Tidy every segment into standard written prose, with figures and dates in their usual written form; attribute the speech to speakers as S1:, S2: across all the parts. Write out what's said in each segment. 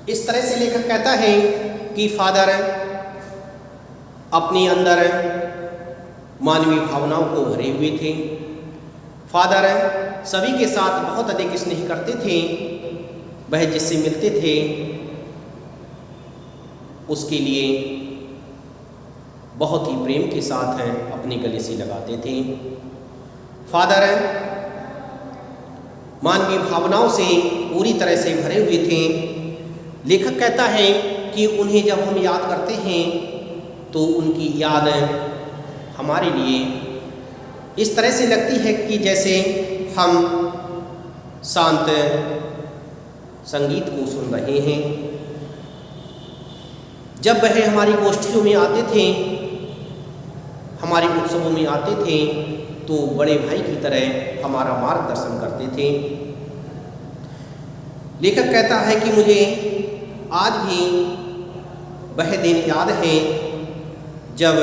S1: इस तरह से लेखक कहता है कि फादर अपने अंदर मानवीय भावनाओं को भरे हुए थे। फादर सभी के साथ बहुत अधिक स्नेह करते थे। वह जिससे मिलते थे उसके लिए बहुत ही प्रेम के साथ अपने गले से लगाते थे। फादर मानवीय भावनाओं से पूरी तरह से भरे हुए थे। लेखक कहता है कि उन्हें जब हम याद करते हैं तो उनकी याद हमारे लिए इस तरह से लगती है कि जैसे हम शांत संगीत को सुन रहे हैं। जब वह हमारी गोष्ठियों में आते थे, हमारे उत्सवों में आते थे, तो बड़े भाई की तरह हमारा मार्गदर्शन करते थे। लेखक कहता है कि मुझे आज भी वह दिन याद है जब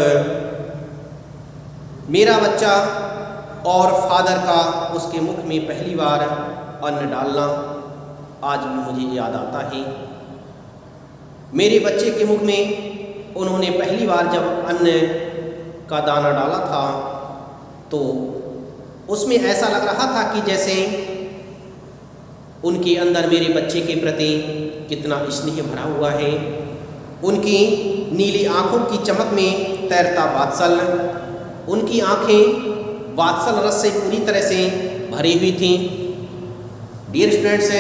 S1: मेरा बच्चा और फादर का उसके मुख में पहली बार अन्न डालना आज भी मुझे याद आता है। मेरे बच्चे के मुख में उन्होंने पहली बार जब अन्न का दाना डाला था तो उसमें ऐसा लग रहा था कि जैसे उनके अंदर मेरे बच्चे के प्रति कितना स्नेह भरा हुआ है। उनकी नीली आँखों की चमक में तैरता वात्सल्य, उनकी आँखें वात्सल्य रस से पूरी तरह से भरी हुई थीं। डियर स्टूडेंट्स,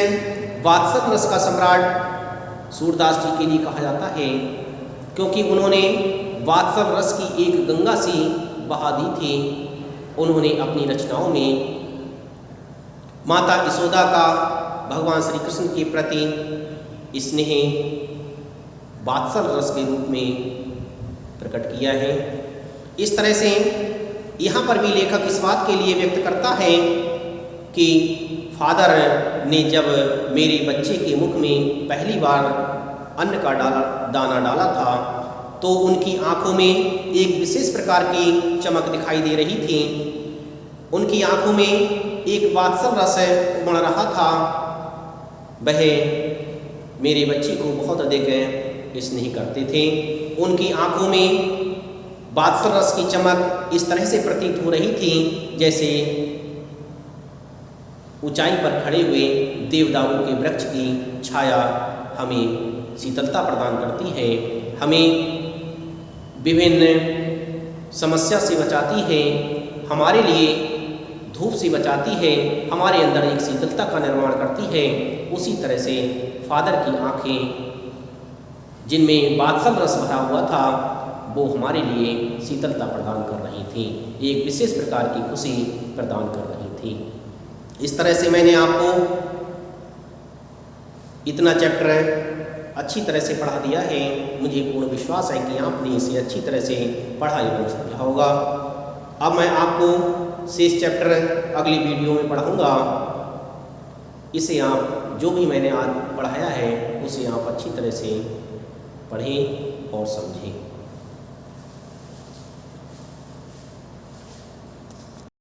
S1: वात्सल्य रस का सम्राट सूरदास जी के लिए कहा जाता है क्योंकि उन्होंने वात्सल्य रस की एक गंगा सी बहा दी थी। उन्होंने अपनी रचनाओं में माता यशोदा का भगवान श्री कृष्ण के प्रति स्नेह वात्सल्य रस के रूप में प्रकट किया है। इस तरह से यहाँ पर भी लेखक इस बात के लिए व्यक्त करता है कि फादर ने जब मेरे बच्चे के मुख में पहली बार अन्न का दाना डाला था तो उनकी आँखों में एक विशेष प्रकार की चमक दिखाई दे रही थी। उनकी आँखों में एक वात्सल्य रस उमड़ रहा था। वह मेरे बच्चे को बहुत अधिक स्नेह करते थे। उनकी आँखों में वात्सल्य रस की चमक इस तरह से प्रतीत हो रही थी जैसे ऊंचाई पर खड़े हुए देवदारू के वृक्ष की छाया हमें शीतलता प्रदान करती है, हमें विभिन्न समस्या से बचाती है, हमारे लिए धूप से बचाती है, हमारे अंदर एक शीतलता का निर्माण करती है। उसी तरह से फादर की आँखें जिनमें वात्सल्य रस भरा हुआ था वो हमारे लिए शीतलता प्रदान कर रही थी, एक विशेष प्रकार की खुशी प्रदान कर रही थी। इस तरह से मैंने आपको इतना चैप्टर अच्छी तरह से पढ़ा दिया है। मुझे पूर्ण विश्वास है कि आपने इसे अच्छी तरह से पढ़ा एवं समझा होगा। अब मैं आपको शेष चैप्टर अगली वीडियो में पढ़ाऊँगा। इसे आप जो भी मैंने आज पढ़ाया है उसे आप अच्छी तरह से पढ़ें और समझें।